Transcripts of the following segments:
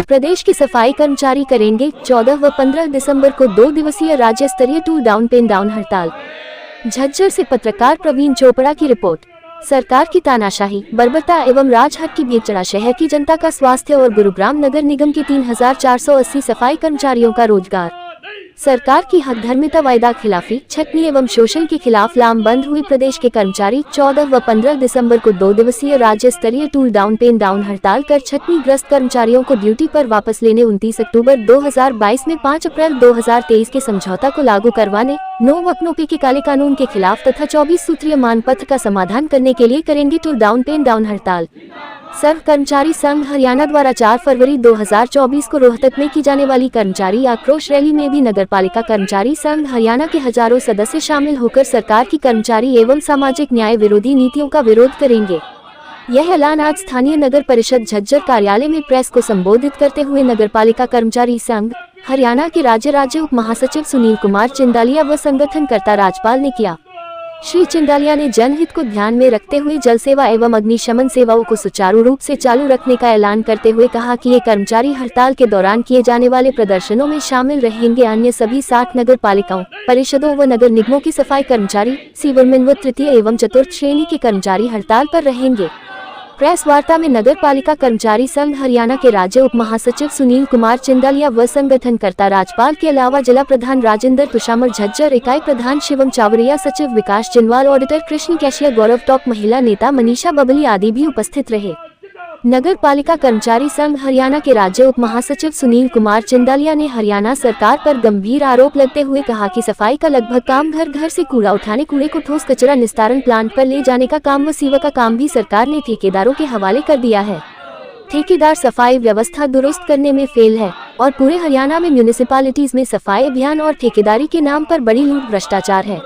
प्रदेश के सफाई कर्मचारी करेंगे 14 व 15 दिसंबर को 2 दिवसीय राज्य स्तरीय टूल डाउन पेन डाउन हड़ताल। झज्जर से पत्रकार प्रवीण चोपड़ा की रिपोर्ट। सरकार की तानाशाही, बर्बरता एवं राजहट की भेंट चढ़ा शहर की जनता का स्वास्थ्य और गुरुग्राम नगर निगम के 3480 सफाई कर्मचारियों का रोजगार। सरकार की हकधर्मिता, वायदा खिलाफी, छटनी एवं शोषण के खिलाफ लामबंद हुए प्रदेश के कर्मचारी 14 व 15 दिसंबर को 2 दिवसीय राज्य स्तरीय टूल डाउन पेन डाउन हड़ताल कर छटनीग्रस्त कर्मचारियों को ड्यूटी पर वापस लेने 29 अक्टूबर 2022 में 5 अप्रैल 2023 के समझौता को लागू करवाने, 9 वक्नों पे के काले कानून के खिलाफ तथा 24 सूत्रीय मानपत्र का समाधान करने के लिए करेंगे टूल डाउन पेन डाउन हड़ताल। सर्व कर्मचारी संघ हरियाणा द्वारा 4 फरवरी 2024 को रोहतक में की जाने वाली कर्मचारी आक्रोश रैली में भी नगरपालिका कर्मचारी संघ हरियाणा के हजारों सदस्य शामिल होकर सरकार की कर्मचारी एवं सामाजिक न्याय विरोधी नीतियों का विरोध करेंगे। यह ऐलान आज स्थानीय नगर परिषद झज्जर कार्यालय में प्रेस को संबोधित करते हुए नगरपालिका कर्मचारी संघ हरियाणा के राज्य उप महासचिव सुनील कुमार चिंदालिया व संगठनकर्ता राजपाल ने किया। श्री चिंदालिया ने जनहित को ध्यान में रखते हुए जल सेवा एवं अग्निशमन सेवाओं को सुचारू रूप से चालू रखने का ऐलान करते हुए कहा कि ये कर्मचारी हड़ताल के दौरान किए जाने वाले प्रदर्शनों में शामिल रहेंगे। अन्य सभी 60 नगर पालिकाओं, परिषदों व नगर निगमों की सफाई कर्मचारी, सीवरमैन व तृतीय एवं चतुर्थ श्रेणी के कर्मचारी हड़ताल पर रहेंगे। प्रेस वार्ता में नगर पालिका कर्मचारी संघ हरियाणा के राज्य उप महासचिव सुनील कुमार चिंदालिया व संगठनकर्ता राजपाल के अलावा जिला प्रधान राजेंद्र तुषामर, झज्जर इकाई प्रधान शिवम चावरिया, सचिव विकास चिनवाल, ऑडिटर कृष्ण कैशिया, गौरव टॉप, महिला नेता मनीषा बबली आदि भी उपस्थित रहे। नगर पालिका कर्मचारी संघ हरियाणा के राज्य उप महासचिव सुनील कुमार चिंदालिया ने हरियाणा सरकार पर गंभीर आरोप लगते हुए कहा कि सफाई का लगभग काम घर घर से कूड़ा उठाने, कूड़े को ठोस कचरा निस्तारण प्लांट पर ले जाने का काम व सीवर का काम भी सरकार ने ठेकेदारों के हवाले कर दिया है। ठेकेदार सफाई व्यवस्था दुरुस्त करने में फेल है और पूरे हरियाणा में म्यूनिसिपैलिटीज में सफाई अभियान और ठेकेदारी के नाम पर बड़ी लूट भ्रष्टाचार है।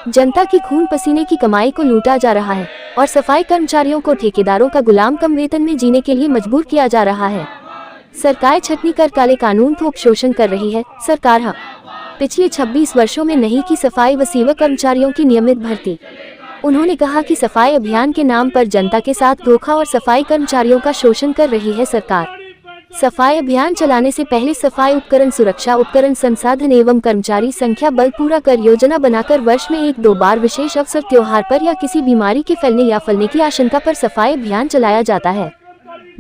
जनता की खून पसीने की कमाई को लूटा जा रहा है और सफाई कर्मचारियों को ठेकेदारों का गुलाम कम वेतन में जीने के लिए मजबूर किया जा रहा है। सरकार छटनी कर काले कानून थोप शोषण कर रही है। सरकार पिछले 26 वर्षों में नहीं की सफाई व सीवर कर्मचारियों की नियमित भर्ती। उन्होंने कहा कि सफाई अभियान के नाम पर जनता के साथ धोखा और सफाई कर्मचारियों का शोषण कर रही है सरकार। सफाई अभियान चलाने से पहले सफाई उपकरण, सुरक्षा उपकरण, संसाधन एवं कर्मचारी संख्या बल पूरा कर योजना बनाकर वर्ष में 1-2 बार विशेष अवसर, त्योहार पर या किसी बीमारी के फैलने या फैलने की आशंका पर सफाई अभियान चलाया जाता है।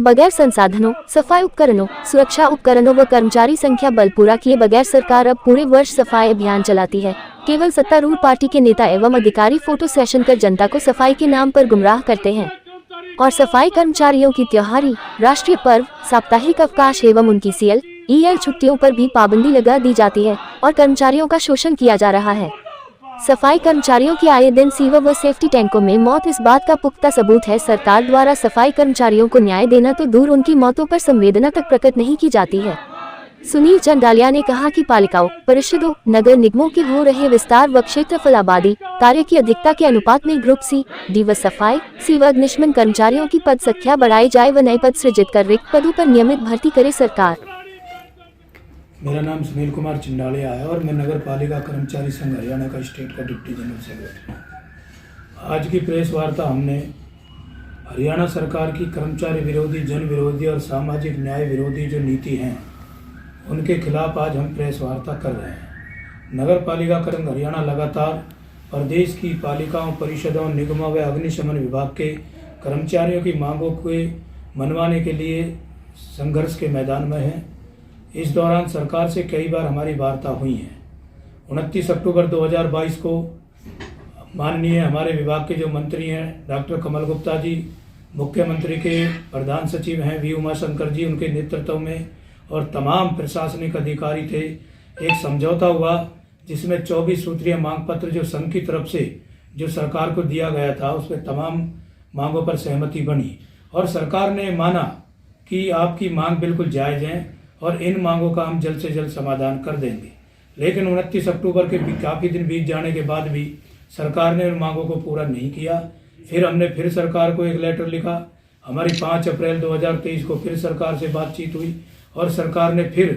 बगैर संसाधनों, सफाई उपकरणों, सुरक्षा उपकरणों व कर्मचारी संख्या बल पूरा किए बगैर सरकार अब पूरे वर्ष सफाई अभियान चलाती है। केवल सत्तारूढ़ पार्टी के नेता एवं अधिकारी फोटो सेशन कर जनता को सफाई के नाम पर गुमराह करते हैं और सफाई कर्मचारियों की त्योहारी, राष्ट्रीय पर्व, साप्ताहिक अवकाश एवं उनकी CL, EL छुट्टियों पर भी पाबंदी लगा दी जाती है और कर्मचारियों का शोषण किया जा रहा है। सफाई कर्मचारियों की आए दिन सीवर व सेफ्टी टैंकों में मौत इस बात का पुख्ता सबूत है। सरकार द्वारा सफाई कर्मचारियों को न्याय देना तो दूर, उनकी मौतों पर संवेदना तक प्रकट नहीं की जाती है। सुनील चिंदालिया ने कहा कि पालिकाओं, परिषदों, नगर निगमों के हो रहे विस्तार व क्षेत्रफल आबादी कार्य की अधिकता के अनुपात में ग्रुप C, D व सफाई, सीवर अग्निशमन कर्मचारियों की पद संख्या बढ़ाई जाए व नए पद सृजित कर रिक्त पदों पर नियमित भर्ती करे सरकार। मेरा नाम सुनील कुमार चिंदालिया है और मैं नगर पालिका कर्मचारी संघ हरियाणा का स्टेट का डिप्टी जनरल सेक्रेटरी हूँ। आज की प्रेस वार्ता हमने हरियाणा सरकार की कर्मचारी विरोधी, जन विरोधी और सामाजिक न्याय विरोधी जो नीति हैं उनके खिलाफ आज हम प्रेस वार्ता कर रहे हैं। नगर पालिका कर्म हरियाणा लगातार प्रदेश की पालिकाओं, परिषदों, निगमों व अग्निशमन विभाग के कर्मचारियों की मांगों को मनवाने के लिए संघर्ष के मैदान में है। इस दौरान सरकार से कई बार हमारी वार्ता हुई है। 29 अक्टूबर 2022 को माननीय हमारे विभाग के जो मंत्री हैं डॉक्टर कमल गुप्ता जी, मुख्यमंत्री के प्रधान सचिव हैं V उमाशंकर जी, उनके नेतृत्व में और तमाम प्रशासनिक अधिकारी थे, एक समझौता हुआ जिसमें 24 सूत्रीय मांग पत्र जो संघ की तरफ से जो सरकार को दिया गया था उसमें तमाम मांगों पर सहमति बनी और सरकार ने माना कि आपकी मांग बिल्कुल जायज़ है और इन मांगों का हम जल्द से जल्द समाधान कर देंगे। लेकिन 29 अक्टूबर के काफ़ी दिन बीत जाने के बाद भी सरकार ने उन मांगों को पूरा नहीं किया। फिर हमने फिर सरकार को एक लेटर लिखा। हमारी 5 अप्रैल 2023 को फिर सरकार से बातचीत हुई और सरकार ने फिर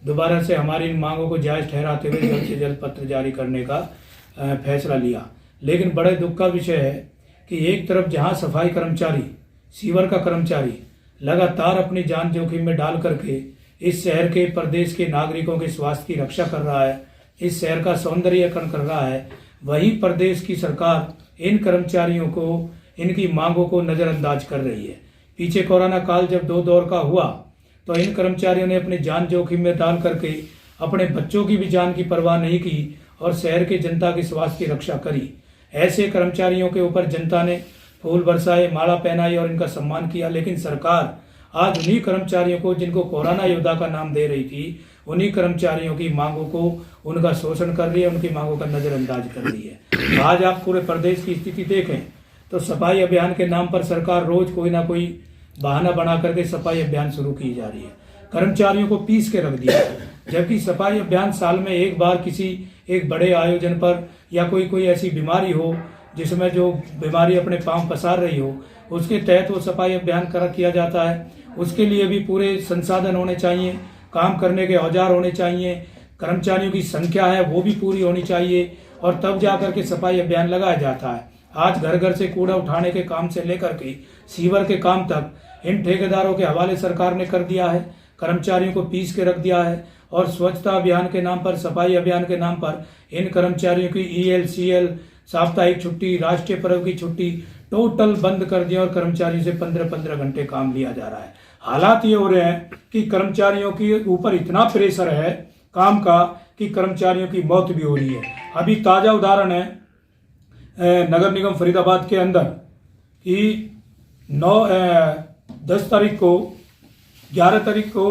दोबारा से हमारी इन मांगों को जायज़ ठहराते हुए जल्द से जल्द पत्र जारी करने का फैसला लिया। लेकिन बड़े दुख का विषय है कि एक तरफ जहां सफाई कर्मचारी, सीवर का कर्मचारी लगातार अपनी जान जोखिम में डाल करके इस शहर के प्रदेश के नागरिकों के स्वास्थ्य की रक्षा कर रहा है, इस शहर का सौंदर्यीकरण कर रहा है, वही प्रदेश की सरकार इन कर्मचारियों को, इनकी मांगों को नज़रअंदाज कर रही है। पीछे कोरोना काल जब 2 दौर का हुआ तो इन कर्मचारियों ने अपनी जान जोखिम में डाल करके अपने बच्चों की भी जान की परवाह नहीं की और शहर के जनता के स्वास्थ्य की रक्षा करी। ऐसे कर्मचारियों के ऊपर जनता ने फूल बरसाए, माला पहनाई और इनका सम्मान किया। लेकिन सरकार आज उन्हीं कर्मचारियों को, जिनको कोरोना योद्धा का नाम दे रही थी, उन्हीं कर्मचारियों की मांगों को, उनका शोषण कर रही है, उनकी मांगों का नज़रअंदाज कर रही है। आज आप पूरे प्रदेश की स्थिति देखें तो सफाई अभियान के नाम पर सरकार रोज कोई ना कोई बहाना बना करके सफाई अभियान शुरू की जा रही है। कर्मचारियों को पीस के रख दिया, जबकि सफाई अभियान साल में एक बार किसी एक बड़े आयोजन पर या कोई ऐसी बीमारी हो जिसमें जो बीमारी अपने पांव पसार रही हो, उसके तहत वो सफाई अभियान किया जाता है। उसके लिए भी पूरे संसाधन होने चाहिए, काम करने के औजार होने चाहिए, कर्मचारियों की संख्या है वो भी पूरी होनी चाहिए और तब जाकर के सफाई अभियान लगाया जाता है। आज घर घर से कूड़ा उठाने के काम से लेकर के सीवर के काम तक इन ठेकेदारों के हवाले सरकार ने कर दिया है, कर्मचारियों को पीस के रख दिया है और स्वच्छता अभियान के नाम पर, सफाई अभियान के नाम पर इन कर्मचारियों की EL, CL, साप्ताहिक छुट्टी, राष्ट्रीय पर्व की छुट्टी टोटल बंद कर दिया और कर्मचारियों से 15-15 घंटे काम लिया जा रहा है। हालात ये हो रहे हैं कि कर्मचारियों के ऊपर इतना प्रेशर है काम का कि कर्मचारियों की मौत भी हो रही है। अभी ताज़ा उदाहरण है नगर निगम फरीदाबाद के अंदर कि 10 तारीख को 11 तारीख को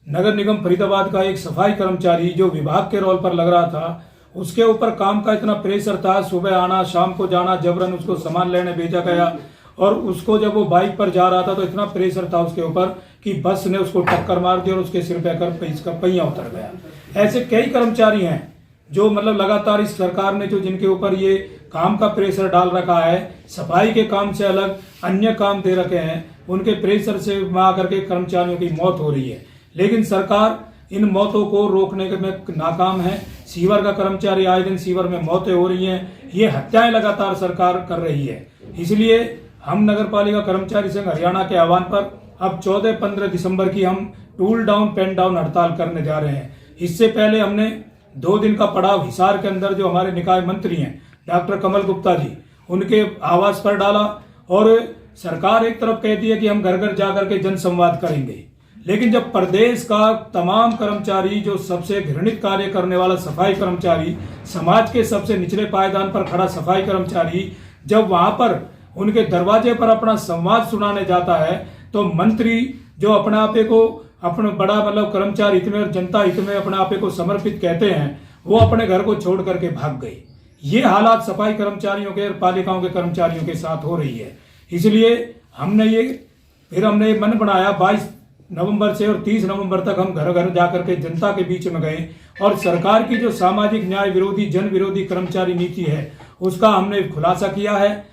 नगर निगम फरीदाबाद का एक सफाई कर्मचारी जो विभाग के रोल पर लग रहा था, उसके ऊपर काम का इतना प्रेशर था, सुबह आना शाम को जाना, जबरन उसको सामान लेने भेजा गया और उसको जब वो बाइक पर जा रहा था तो इतना प्रेशर था उसके ऊपर कि बस ने उसको टक्कर मार दी और उसके सिर पे इसका पहिया उतर गया। ऐसे कई कर्मचारी हैं जो मतलब लगातार इस सरकार ने जो जिनके ऊपर ये काम का प्रेशर डाल रखा है, सफाई के काम से अलग अन्य काम दे रखे हैं, उनके प्रेशर से आकर के कर्मचारियों की मौत हो रही है। लेकिन सरकार इन मौतों को रोकने में नाकाम है। सीवर का कर्मचारी, आए दिन सीवर में मौतें हो रही हैं, ये हत्याएं लगातार सरकार कर रही है। इसलिए हम नगर पालिका कर्मचारी संघ हरियाणा के आह्वान पर अब 14-15 दिसंबर की हम टूल डाउन पेन डाउन हड़ताल करने जा रहे हैं। इससे पहले हमने 2 दिन का पड़ाव हिसार के अंदर जो हमारे निकाय मंत्री हैं डॉक्टर कमल गुप्ता जी, उनके आवास पर डाला और सरकार एक तरफ कहती है कि हम घर घर जाकर के जन संवाद करेंगे, लेकिन जब प्रदेश का तमाम कर्मचारी, जो सबसे घृणित कार्य करने वाला सफाई कर्मचारी, समाज के सबसे निचले पायदान पर खड़ा सफाई कर्मचारी, जब वहां पर उनके दरवाजे पर अपना संवाद सुनाने जाता है तो मंत्री जो अपने आपे को अपने बड़ा मतलब कर्मचारी हित में और जनता हित में अपने आपे को समर्पित कहते हैं, वो अपने घर को छोड़ करके भाग गए। ये हालात सफाई कर्मचारियों के और पालिकाओं के कर्मचारियों के साथ हो रही है। इसलिए हमने मन बनाया 22 नवंबर से और 30 नवंबर तक हम घर घर जाकर के जनता के बीच में गए और सरकार की जो सामाजिक न्याय विरोधी, जन विरोधी कर्मचारी नीति है उसका हमने खुलासा किया है।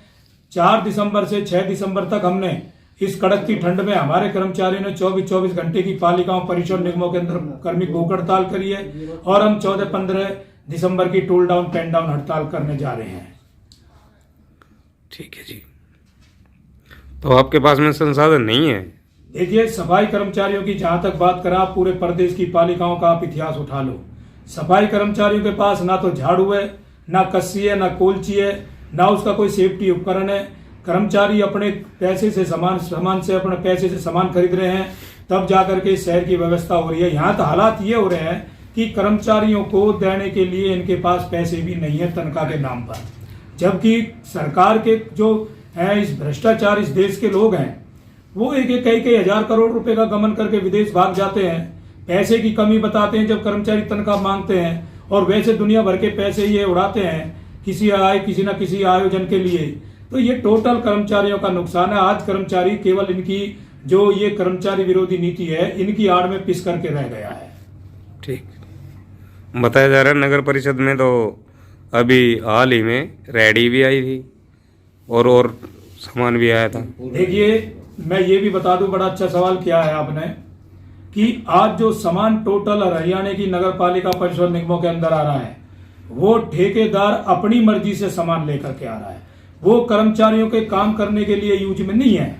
4 दिसंबर से 6 दिसंबर तक हमने इस कड़कती ठंड में हमारे कर्मचारियों ने 24 घंटे की पालिकाओं, परिषद, निगमों के अंदर कर्मिक भूख हड़ताल करी है और हम 14-15 दिसंबर की टूल डाउन पेन डाउन हड़ताल करने जा रहे हैं। ठीक है जी। तो आपके पास में संसाधन नहीं है? देखिए, सफाई कर्मचारियों की जहां तक बात करें, आप पूरे प्रदेश की पालिकाओं का आप इतिहास उठा लो, सफाई कर्मचारियों के पास ना तो झाड़ू है, ना कस्सी है, ना कोलची है, ना उसका कोई सेफ्टी उपकरण है। कर्मचारी अपने पैसे से सामान से अपने पैसे से सामान खरीद रहे हैं, तब जाकर के शहर की व्यवस्था हो रही है। यहाँ तो हालात ये हो रहे हैं कि कर्मचारियों को देने के लिए इनके पास पैसे भी नहीं है तनख्वाह के नाम पर, जबकि सरकार के जो है इस भ्रष्टाचार इस देश के लोग हैं वो कई हजार करोड़ रुपए का गमन करके विदेश भाग जाते हैं, पैसे की कमी बताते हैं जब कर्मचारी तनख्वाह मांगते हैं, और वैसे दुनिया भर के पैसे ये उड़ाते हैं किसी न किसी आयोजन के लिए। तो ये टोटल कर्मचारियों का नुकसान है। आज कर्मचारी केवल इनकी जो ये कर्मचारी विरोधी नीति है इनकी आड़ में पिस करके रह गया है। ठीक बताया जा रहा है। नगर परिषद में तो अभी हाल ही में रेडी भी आई थी और सामान भी आया था। देखिए, मैं ये भी बता दूं, बड़ा अच्छा सवाल किया है आपने, कि आज जो सामान टोटल हरियाणा की नगर पालिका परिषद निगमों के अंदर आ रहा है वो ठेकेदार अपनी मर्जी से सामान लेकर के आ रहा है, वो कर्मचारियों के काम करने के लिए यूज में नहीं है।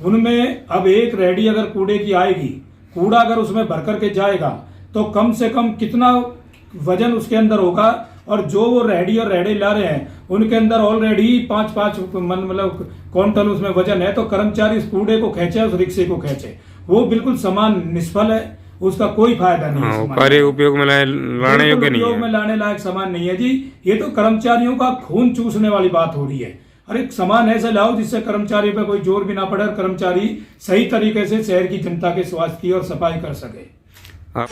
उनमें अब एक रेडी अगर कूड़े की आएगी, कूड़ा अगर उसमें भर करके जाएगा तो कम से कम कितना वजन उसके अंदर होगा, और जो वो रेहड़ी और रेहड़ी ला रहे हैं उनके अंदर ऑलरेडी 5-5 मतलब क्विंटल उसमें वजन है। तो कर्मचारी इस कूड़े को खींचे, उस रिक्शे को खींचे, वो बिल्कुल सामान निष्फल है, उसका कोई फायदा नहीं है। कार्य उपयोग में लाने योग्य नहीं है, उपयोग में लाने लायक सामान नहीं है जी। ये तो कर्मचारियों का खून चूसने वाली बात हो रही है। अरे सामान ऐसा लाओ जिससे कर्मचारी पे कोई जोर भी ना पड़े और कर्मचारी सही तरीके से शहर की जनता के स्वास्थ्य की और सफाई कर सके। आप